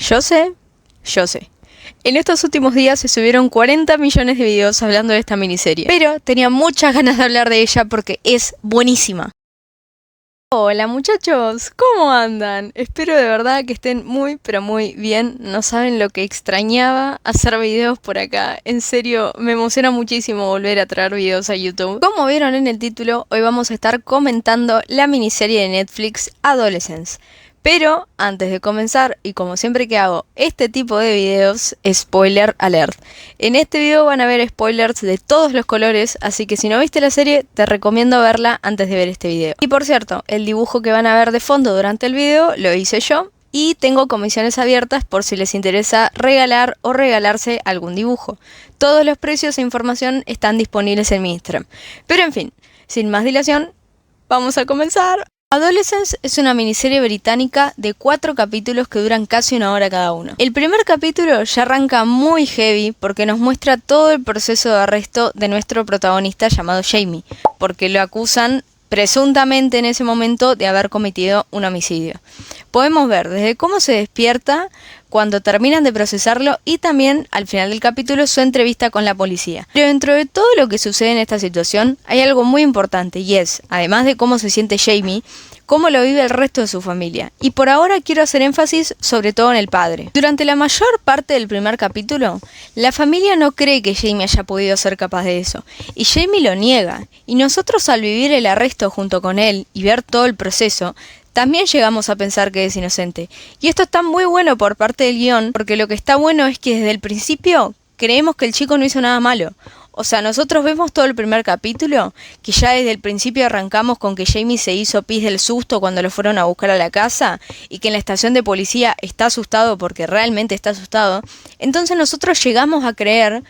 Yo sé, yo sé. En estos últimos días se subieron 40 millones de videos hablando de esta miniserie, pero tenía muchas ganas de hablar de ella porque es buenísima. Hola muchachos, ¿cómo andan? Espero de verdad que estén muy pero muy bien. No saben lo que extrañaba hacer videos por acá. En serio, me emociona muchísimo volver a traer videos a YouTube. Como vieron en el título, hoy vamos a estar comentando la miniserie de Netflix Adolescence. Pero antes de comenzar, y como siempre que hago este tipo de videos, spoiler alert. En este video van a ver spoilers de todos los colores, así que si no viste la serie, te recomiendo verla antes de ver este video. Y por cierto, el dibujo que van a ver de fondo durante el video lo hice yo, y tengo comisiones abiertas por si les interesa regalar o regalarse algún dibujo. Todos los precios e información están disponibles en mi Instagram. Pero en fin, sin más dilación, vamos a comenzar. Adolescence es una miniserie británica de 4 capítulos que duran casi 1 hora cada uno. El primer capítulo ya arranca muy heavy porque nos muestra todo el proceso de arresto de nuestro protagonista llamado Jamie, porque lo acusan presuntamente en ese momento de haber cometido un homicidio. Podemos ver desde cómo se despierta cuando terminan de procesarlo y también al final del capítulo su entrevista con la policía. Pero dentro de todo lo que sucede en esta situación hay algo muy importante y es, además de cómo se siente Jamie, cómo lo vive el resto de su familia. Y por ahora quiero hacer énfasis sobre todo en el padre. Durante la mayor parte del primer capítulo, la familia no cree que Jamie haya podido ser capaz de eso, y Jamie lo niega, y nosotros al vivir el arresto junto con él y ver todo el proceso, también llegamos a pensar que es inocente. Y esto está muy bueno por parte del guión, porque lo que está bueno es que desde el principio creemos que el chico no hizo nada malo. O sea, nosotros vemos todo el primer capítulo, que ya desde el principio arrancamos con que Jamie se hizo pis del susto cuando lo fueron a buscar a la casa, y que en la estación de policía está asustado porque realmente está asustado. Entonces nosotros llegamos a creer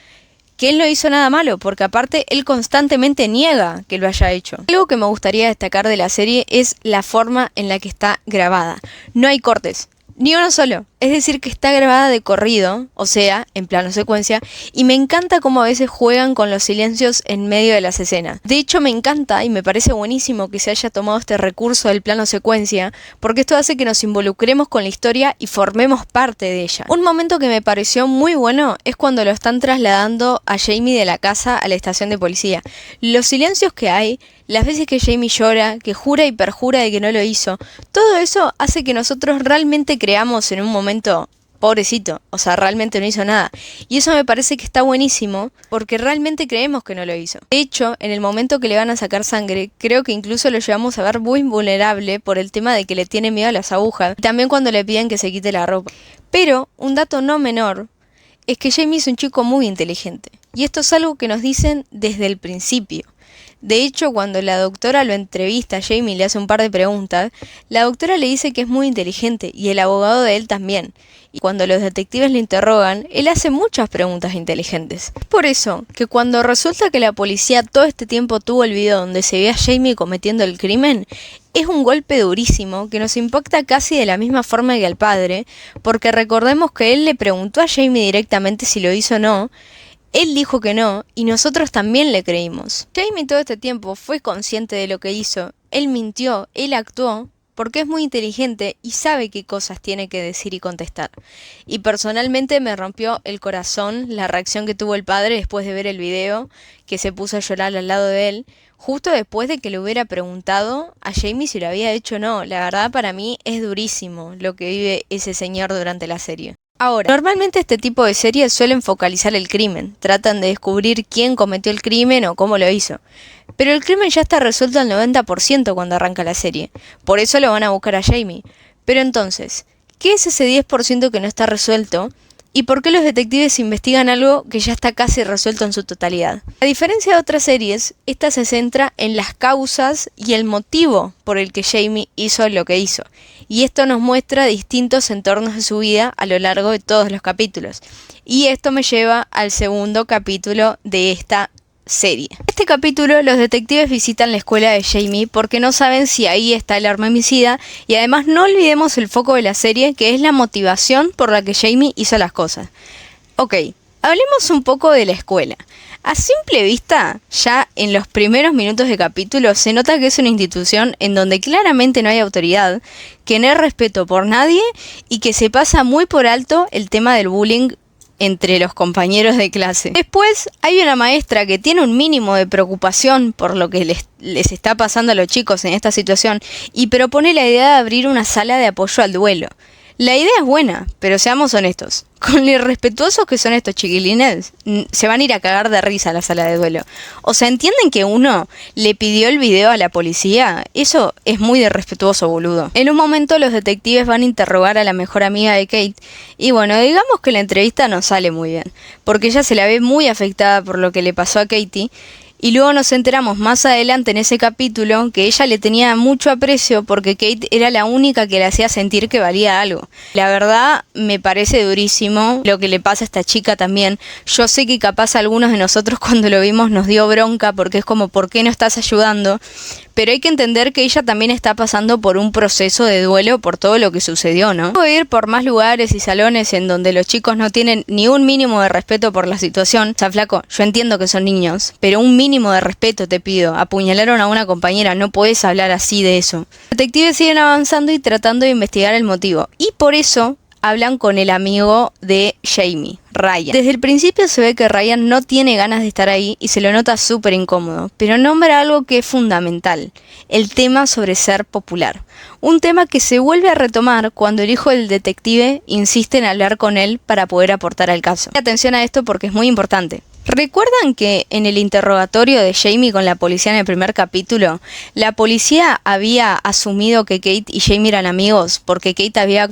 que él no hizo nada malo, porque aparte él constantemente niega que lo haya hecho. Algo que me gustaría destacar de la serie es la forma en la que está grabada. No hay cortes, ni uno solo. Es decir, que está grabada de corrido, o sea, en plano secuencia, y me encanta cómo a veces juegan con los silencios en medio de las escenas. De hecho, me encanta y me parece buenísimo que se haya tomado este recurso del plano secuencia, porque esto hace que nos involucremos con la historia y formemos parte de ella. Un momento que me pareció muy bueno es cuando lo están trasladando a Jamie de la casa a la estación de policía. Los silencios que hay, las veces que Jamie llora, que jura y perjura de que no lo hizo, todo eso hace que nosotros realmente creamos en un momento, pobrecito, o sea, realmente no hizo nada. Y eso me parece que está buenísimo, porque realmente creemos que no lo hizo. De hecho, en el momento que le van a sacar sangre, creo que incluso lo llevamos a ver muy vulnerable por el tema de que le tiene miedo a las agujas, y también cuando le piden que se quite la ropa. Pero, un dato no menor, es que Jamie es un chico muy inteligente. Y esto es algo que nos dicen desde el principio. De hecho, cuando la doctora lo entrevista a Jamie y le hace un par de preguntas, la doctora le dice que es muy inteligente y el abogado de él también. Y cuando los detectives le interrogan, él hace muchas preguntas inteligentes. Es por eso que cuando resulta que la policía todo este tiempo tuvo el video donde se ve a Jamie cometiendo el crimen, es un golpe durísimo que nos impacta casi de la misma forma que al padre, porque recordemos que él le preguntó a Jamie directamente si lo hizo o no. Él dijo que no, y nosotros también le creímos. Jamie todo este tiempo fue consciente de lo que hizo, él mintió, él actuó, porque es muy inteligente y sabe qué cosas tiene que decir y contestar. Y personalmente me rompió el corazón la reacción que tuvo el padre después de ver el video, que se puso a llorar al lado de él, justo después de que le hubiera preguntado a Jamie si lo había hecho o no. La verdad, para mí es durísimo lo que vive ese señor durante la serie. Ahora, normalmente este tipo de series suelen focalizar el crimen, tratan de descubrir quién cometió el crimen o cómo lo hizo. Pero el crimen ya está resuelto al 90% cuando arranca la serie, por eso lo van a buscar a Jamie. Pero entonces, ¿qué es ese 10% que no está resuelto? ¿Y por qué los detectives investigan algo que ya está casi resuelto en su totalidad? A diferencia de otras series, esta se centra en las causas y el motivo por el que Jamie hizo lo que hizo. Y esto nos muestra distintos entornos de su vida a lo largo de todos los capítulos. Y esto me lleva al segundo capítulo de esta serie. En este capítulo los detectives visitan la escuela de Jamie porque no saben si ahí está el arma homicida, y además no olvidemos el foco de la serie, que es la motivación por la que Jamie hizo las cosas. Ok, Hablemos un poco de la escuela. A simple vista, ya en los primeros minutos de capítulo se nota que es una institución en donde claramente no hay autoridad, que no hay respeto por nadie y que se pasa muy por alto el tema del bullying entre los compañeros de clase. Después hay una maestra que tiene un mínimo de preocupación por lo que les está pasando a los chicos en esta situación y propone la idea de abrir una sala de apoyo al duelo. La idea es buena, pero seamos honestos. Con lo irrespetuosos que son estos chiquilines, se van a ir a cagar de risa a la sala de duelo. O sea, ¿entienden que uno le pidió el video a la policía? Eso es muy irrespetuoso, boludo. En un momento los detectives van a interrogar a la mejor amiga de Kate. Y bueno, digamos que la entrevista no sale muy bien, porque ella se la ve muy afectada por lo que le pasó a Katie. Y luego nos enteramos más adelante en ese capítulo que ella le tenía mucho aprecio porque Kate era la única que le hacía sentir que valía algo. La verdad me parece durísimo lo que le pasa a esta chica también. Yo sé que capaz a algunos de nosotros cuando lo vimos nos dio bronca porque es como ¿por qué no estás ayudando? Pero hay que entender que ella también está pasando por un proceso de duelo por todo lo que sucedió, ¿no? Puedo ir por más lugares y salones en donde los chicos no tienen ni un mínimo de respeto por la situación. O sea, flaco, yo entiendo que son niños, pero un mínimo de respeto te pido. Apuñalaron a una compañera, no podés hablar así de eso. Los detectives siguen avanzando y tratando de investigar el motivo. Y por eso hablan con el amigo de Jamie, Ryan. Desde el principio se ve que Ryan no tiene ganas de estar ahí y se lo nota súper incómodo, pero nombra algo que es fundamental, el tema sobre ser popular. Un tema que se vuelve a retomar cuando el hijo del detective insiste en hablar con él para poder aportar al caso. Atención a esto porque es muy importante. ¿Recuerdan que en el interrogatorio de Jamie con la policía en el primer capítulo, la policía había asumido que Kate y Jamie eran amigos porque Kate había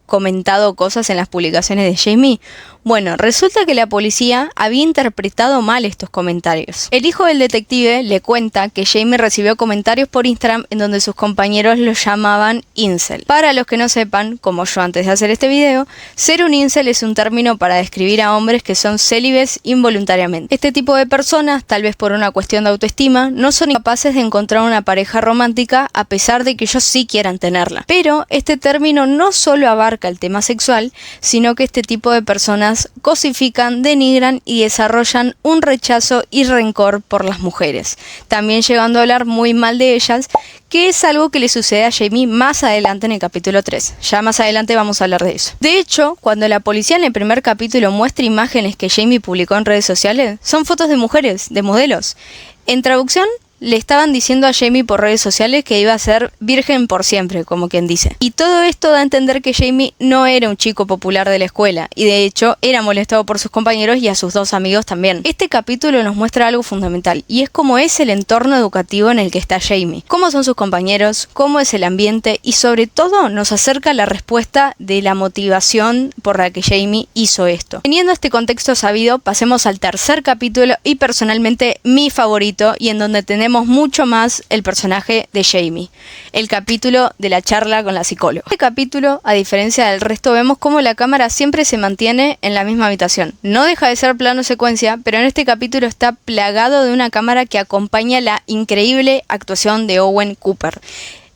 comentado cosas en las publicaciones de Jamie? Bueno, resulta que la policía había interpretado mal estos comentarios. El hijo del detective le cuenta que Jamie recibió comentarios por Instagram en donde sus compañeros lo llamaban incel. Para los que no sepan, como yo antes de hacer este video, ser un incel es un término para describir a hombres que son célibes involuntariamente. Este tipo de personas, tal vez por una cuestión de autoestima, no son capaces de encontrar una pareja romántica a pesar de que ellos sí quieran tenerla. Pero este término no solo abarca el tema sexual, sino que este tipo de personas cosifican, denigran y desarrollan un rechazo y rencor por las mujeres, también llegando a hablar muy mal de ellas, que es algo que le sucede a Jamie más adelante en el capítulo 3. Ya más adelante vamos a hablar de eso. De hecho, cuando la policía en el primer capítulo muestra imágenes que Jamie publicó en redes sociales, son fotos de mujeres, de modelos. En traducción, le estaban diciendo a Jamie por redes sociales que iba a ser virgen por siempre, como quien dice. Y todo esto da a entender que Jamie no era un chico popular de la escuela, y de hecho era molestado por sus compañeros y a sus dos amigos también. Este capítulo nos muestra algo fundamental, y es cómo es el entorno educativo en el que está Jamie, cómo son sus compañeros, cómo es el ambiente, y sobre todo nos acerca la respuesta de la motivación por la que Jamie hizo esto. Teniendo este contexto sabido, pasemos al tercer capítulo y personalmente mi favorito, y en donde tenemos mucho más el personaje de Jamie, el capítulo de la charla con la psicóloga. En este capítulo, a diferencia del resto, vemos cómo la cámara siempre se mantiene en la misma habitación. No deja de ser plano secuencia, pero en este capítulo está plagado de una cámara que acompaña la increíble actuación de Owen Cooper.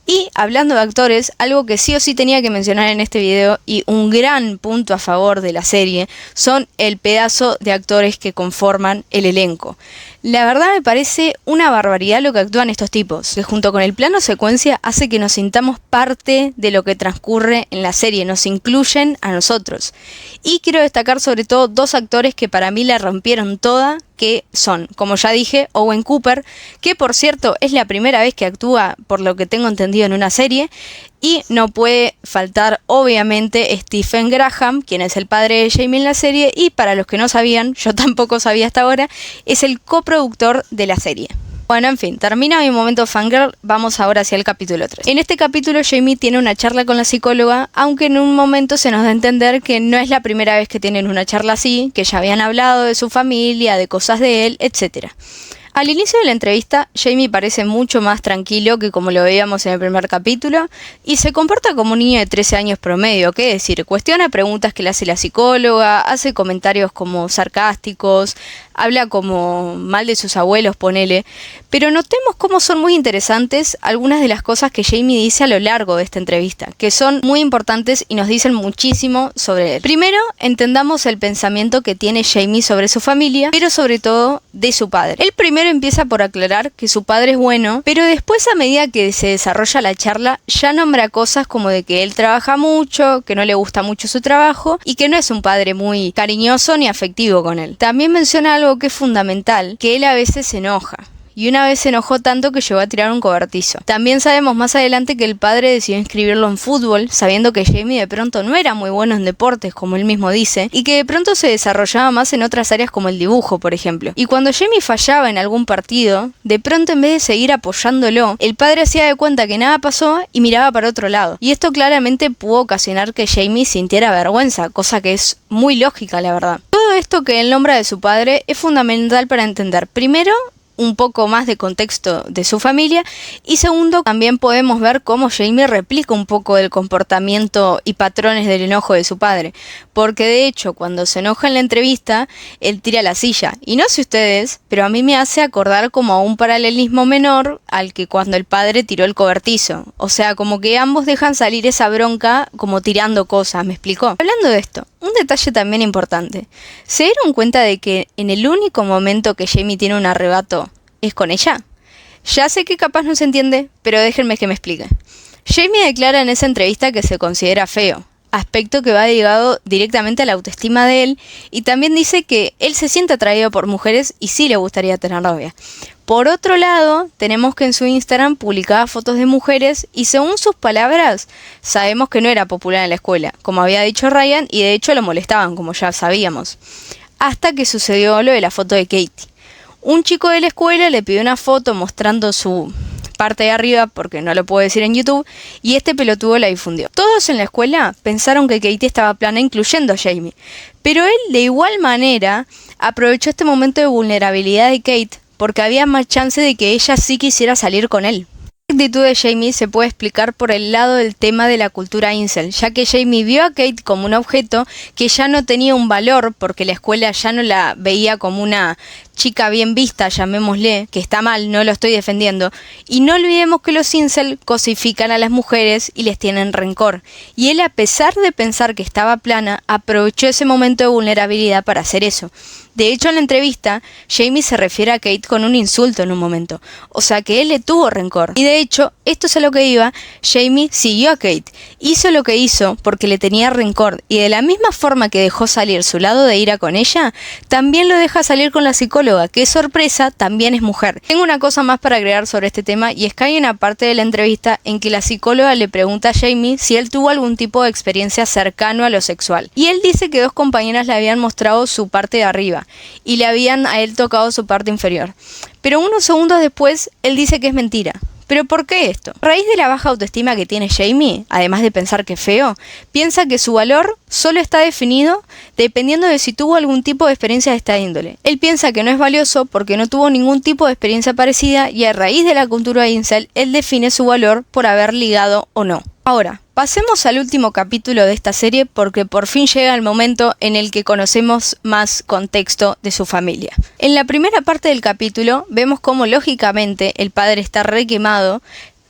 Y hablando de actores, algo que sí o sí tenía que mencionar en este video y un gran punto a favor de la serie son el pedazo de actores que conforman el elenco. La verdad me parece una barbaridad lo que actúan estos tipos, que junto con el plano secuencia hace que nos sintamos parte de lo que transcurre en la serie, nos incluyen a nosotros. Y quiero destacar sobre todo dos actores que para mí la rompieron toda, que son, como ya dije, Owen Cooper, que por cierto es la primera vez que actúa, por lo que tengo entendido, en una serie, y no puede faltar obviamente Stephen Graham, quien es el padre de Jamie en la serie, y para los que no sabían, yo tampoco sabía hasta ahora, es el coproductor de la serie. Bueno, en fin, termina mi momento fangirl, vamos ahora hacia el capítulo 3. En este capítulo Jamie tiene una charla con la psicóloga, aunque en un momento se nos da a entender que no es la primera vez que tienen una charla así, que ya habían hablado de su familia, de cosas de él, etc. Al inicio de la entrevista, Jamie parece mucho más tranquilo que como lo veíamos en el primer capítulo y se comporta como un niño de 13 años promedio, que es decir, cuestiona preguntas que le hace la psicóloga, hace comentarios como sarcásticos, habla como mal de sus abuelos, ponele, pero notemos cómo son muy interesantes algunas de las cosas que Jamie dice a lo largo de esta entrevista, que son muy importantes y nos dicen muchísimo sobre él. Primero, entendamos el pensamiento que tiene Jamie sobre su familia, pero sobre todo de su padre. Él primero empieza por aclarar que su padre es bueno, pero después, a medida que se desarrolla la charla, ya nombra cosas como de que él trabaja mucho, que no le gusta mucho su trabajo y que no es un padre muy cariñoso ni afectivo con él. También menciona algo que es fundamental, que él a veces se enoja. Y una vez se enojó tanto que llegó a tirar un cobertizo. También sabemos más adelante que el padre decidió inscribirlo en fútbol, sabiendo que Jamie de pronto no era muy bueno en deportes, como él mismo dice, y que de pronto se desarrollaba más en otras áreas como el dibujo, por ejemplo. Y cuando Jamie fallaba en algún partido, de pronto en vez de seguir apoyándolo, el padre hacía de cuenta que nada pasó y miraba para otro lado. Y esto claramente pudo ocasionar que Jamie sintiera vergüenza, cosa que es muy lógica, la verdad. Todo esto que él nombra de su padre es fundamental para entender, primero, un poco más de contexto de su familia, y segundo, también podemos ver cómo Jamie replica un poco el comportamiento y patrones del enojo de su padre, porque de hecho cuando se enoja en la entrevista él tira la silla, y no sé ustedes, pero a mí me hace acordar como a un paralelismo menor al que cuando el padre tiró el cobertizo, o sea, como que ambos dejan salir esa bronca como tirando cosas, ¿me explicó? Hablando de esto, un detalle también importante, ¿se dieron cuenta de que en el único momento que Jamie tiene un arrebato es con ella? Ya sé que capaz no se entiende, pero déjenme que me explique. Jamie declara en esa entrevista que se considera feo, aspecto que va ligado directamente a la autoestima de él, y también dice que él se siente atraído por mujeres y sí le gustaría tener novia. Por otro lado, tenemos que en su Instagram publicaba fotos de mujeres y según sus palabras, sabemos que no era popular en la escuela, como había dicho Ryan, y de hecho lo molestaban, como ya sabíamos. Hasta que sucedió lo de la foto de Katie. Un chico de la escuela le pidió una foto mostrando su parte de arriba, porque no lo puedo decir en YouTube, y este pelotudo la difundió. Todos en la escuela pensaron que Katie estaba plana, incluyendo a Jamie, pero él de igual manera aprovechó este momento de vulnerabilidad de Kate porque había más chance de que ella sí quisiera salir con él. La actitud de Jamie se puede explicar por el lado del tema de la cultura incel, ya que Jamie vio a Kate como un objeto que ya no tenía un valor porque la escuela ya no la veía como una chica bien vista, llamémosle, que está mal, no lo estoy defendiendo, y no olvidemos que los incel cosifican a las mujeres y les tienen rencor, y él, a pesar de pensar que estaba plana, aprovechó ese momento de vulnerabilidad para hacer eso. De hecho, en la entrevista, Jamie se refiere a Kate con un insulto en un momento, o sea que él le tuvo rencor. Y de hecho, esto es a lo que iba, Jamie siguió a Kate, hizo lo que hizo porque le tenía rencor, y de la misma forma que dejó salir su lado de ira con ella, también lo deja salir con la psicóloga, que sorpresa, también es mujer. Tengo una cosa más para agregar sobre este tema, y es que hay una parte de la entrevista en que la psicóloga le pregunta a Jamie si él tuvo algún tipo de experiencia cercano a lo sexual, y él dice que dos compañeras le habían mostrado su parte de arriba y le habían a él tocado su parte inferior, pero unos segundos después él dice que es mentira. ¿Pero por qué esto? A raíz de la baja autoestima que tiene Jamie, además de pensar que es feo, piensa que su valor solo está definido dependiendo de si tuvo algún tipo de experiencia de esta índole. Él piensa que no es valioso porque no tuvo ningún tipo de experiencia parecida, y a raíz de la cultura incel, él define su valor por haber ligado o no. Ahora, pasemos al último capítulo de esta serie porque por fin llega el momento en el que conocemos más contexto de su familia. En la primera parte del capítulo vemos cómo lógicamente el padre está re quemado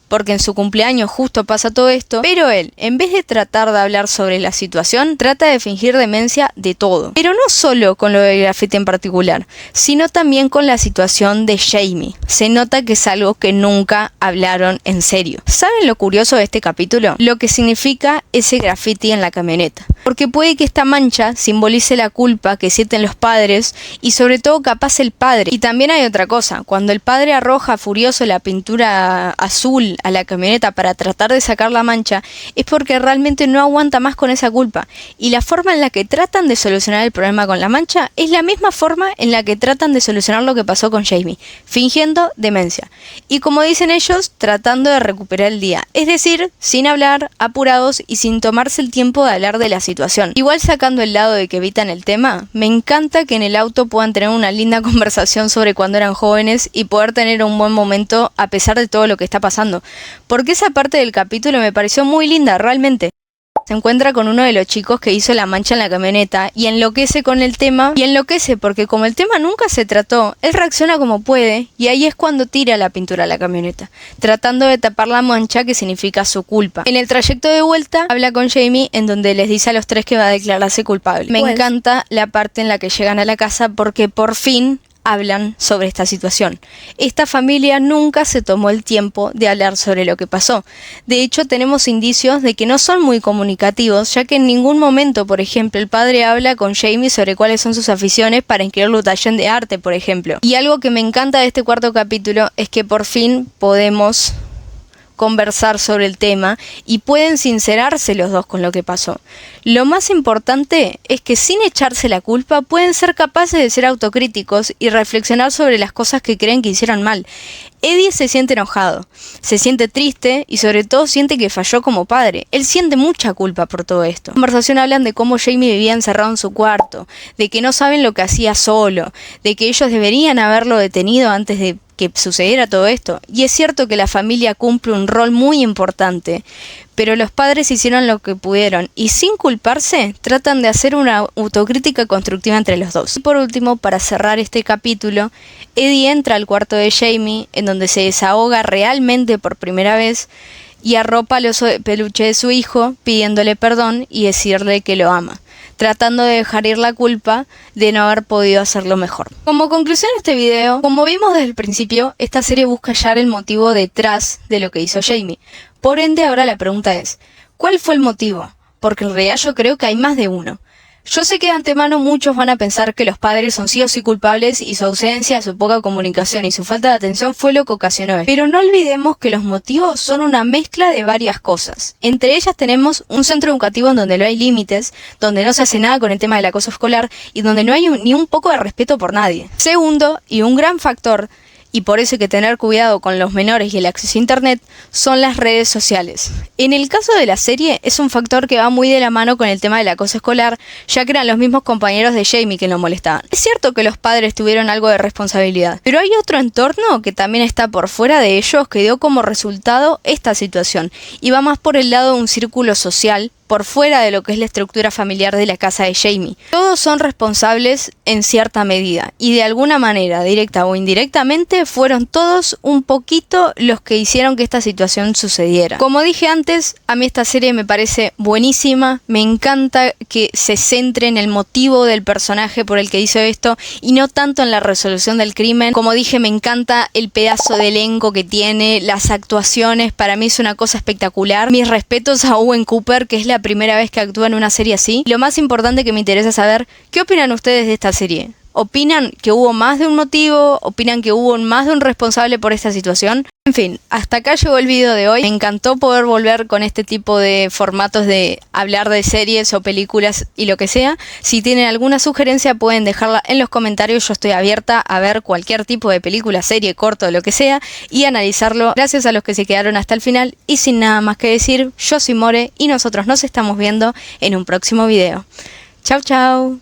porque en su cumpleaños justo pasa todo esto, pero él, en vez de tratar de hablar sobre la situación, trata de fingir demencia de todo. Pero no solo con lo del grafiti en particular, sino también con la situación de Jamie. Se nota que es algo que nunca hablaron en serio. ¿Saben lo curioso de este capítulo? Lo que significa ese grafiti en la camioneta. Porque puede que esta mancha simbolice la culpa que sienten los padres y sobre todo capaz el padre. Y también hay otra cosa, cuando el padre arroja furioso la pintura azul a la camioneta para tratar de sacar la mancha, es porque realmente no aguanta más con esa culpa. Y la forma en la que tratan de solucionar el problema con la mancha es la misma forma en la que tratan de solucionar lo que pasó con Jamie, fingiendo demencia. Y como dicen ellos, tratando de recuperar el día. Es decir, sin hablar, apurados y sin tomarse el tiempo de hablar de la situación. Igual, sacando el lado de que evitan el tema, me encanta que en el auto puedan tener una linda conversación sobre cuando eran jóvenes y poder tener un buen momento a pesar de todo lo que está pasando. Porque esa parte del capítulo me pareció muy linda, realmente. Se encuentra con uno de los chicos que hizo la mancha en la camioneta y enloquece con el tema, y enloquece porque como el tema nunca se trató, él reacciona como puede y ahí es cuando tira la pintura a la camioneta, tratando de tapar la mancha que significa su culpa. En el trayecto de vuelta habla con Jamie en donde les dice a los tres que va a declararse culpable. Me encanta la parte en la que llegan a la casa porque por fin hablan sobre esta situación. Esta familia nunca se tomó el tiempo de hablar sobre lo que pasó. De hecho, tenemos indicios de que no son muy comunicativos, ya que en ningún momento, por ejemplo, el padre habla con Jamie sobre cuáles son sus aficiones para incluir un taller de arte, por ejemplo. Y algo que me encanta de este cuarto capítulo es que por fin podemos conversar sobre el tema y pueden sincerarse los dos con lo que pasó. Lo más importante es que sin echarse la culpa pueden ser capaces de ser autocríticos y reflexionar sobre las cosas que creen que hicieron mal. Eddie se siente enojado, se siente triste y sobre todo siente que falló como padre. Él siente mucha culpa por todo esto. En conversación hablan de cómo Jamie vivía encerrado en su cuarto, de que no saben lo que hacía solo, de que ellos deberían haberlo detenido antes de que sucediera todo esto. Y es cierto que la familia cumple un rol muy importante, pero los padres hicieron lo que pudieron y sin culparse tratan de hacer una autocrítica constructiva entre los dos. Y por último, para cerrar este capítulo, Eddie entra al cuarto de Jamie en donde se desahoga realmente por primera vez y arropa al oso de peluche de su hijo pidiéndole perdón y decirle que lo ama, tratando de dejar ir la culpa de no haber podido hacerlo mejor. Como conclusión de este video, como vimos desde el principio, esta serie busca hallar el motivo detrás de lo que hizo Jamie. Por ende, ahora la pregunta es, ¿cuál fue el motivo? Porque en realidad yo creo que hay más de uno. Yo sé que de antemano muchos van a pensar que los padres son sí o sí culpables y su ausencia, su poca comunicación y su falta de atención fue lo que ocasionó esto. Pero no olvidemos que los motivos son una mezcla de varias cosas. Entre ellas tenemos un centro educativo en donde no hay límites, donde no se hace nada con el tema del acoso escolar y donde no hay ni un poco de respeto por nadie. Segundo, y un gran factor, y por eso hay que tener cuidado con los menores y el acceso a internet, son las redes sociales. En el caso de la serie es un factor que va muy de la mano con el tema del acoso escolar, ya que eran los mismos compañeros de Jamie que lo molestaban. Es cierto que los padres tuvieron algo de responsabilidad, pero hay otro entorno que también está por fuera de ellos que dio como resultado esta situación, y va más por el lado de un círculo social, por fuera de lo que es la estructura familiar de la casa de Jamie. Todos son responsables en cierta medida y de alguna manera, directa o indirectamente, fueron todos un poquito los que hicieron que esta situación sucediera. Como dije antes, a mí esta serie me parece buenísima, me encanta que se centre en el motivo del personaje por el que hizo esto y no tanto en la resolución del crimen. Como dije, me encanta el pedazo de elenco que tiene, las actuaciones, para mí es una cosa espectacular. Mis respetos a Owen Cooper, que es la primera vez que actúa en una serie así. Lo más importante que me interesa saber, ¿qué opinan ustedes de esta serie? ¿Opinan que hubo más de un motivo? ¿Opinan que hubo más de un responsable por esta situación? En fin, hasta acá llegó el video de hoy. Me encantó poder volver con este tipo de formatos de hablar de series o películas y lo que sea. Si tienen alguna sugerencia pueden dejarla en los comentarios. Yo estoy abierta a ver cualquier tipo de película, serie, corto, lo que sea y analizarlo. Gracias a los que se quedaron hasta el final y sin nada más que decir, yo soy More y nosotros nos estamos viendo en un próximo video. Chau, chau.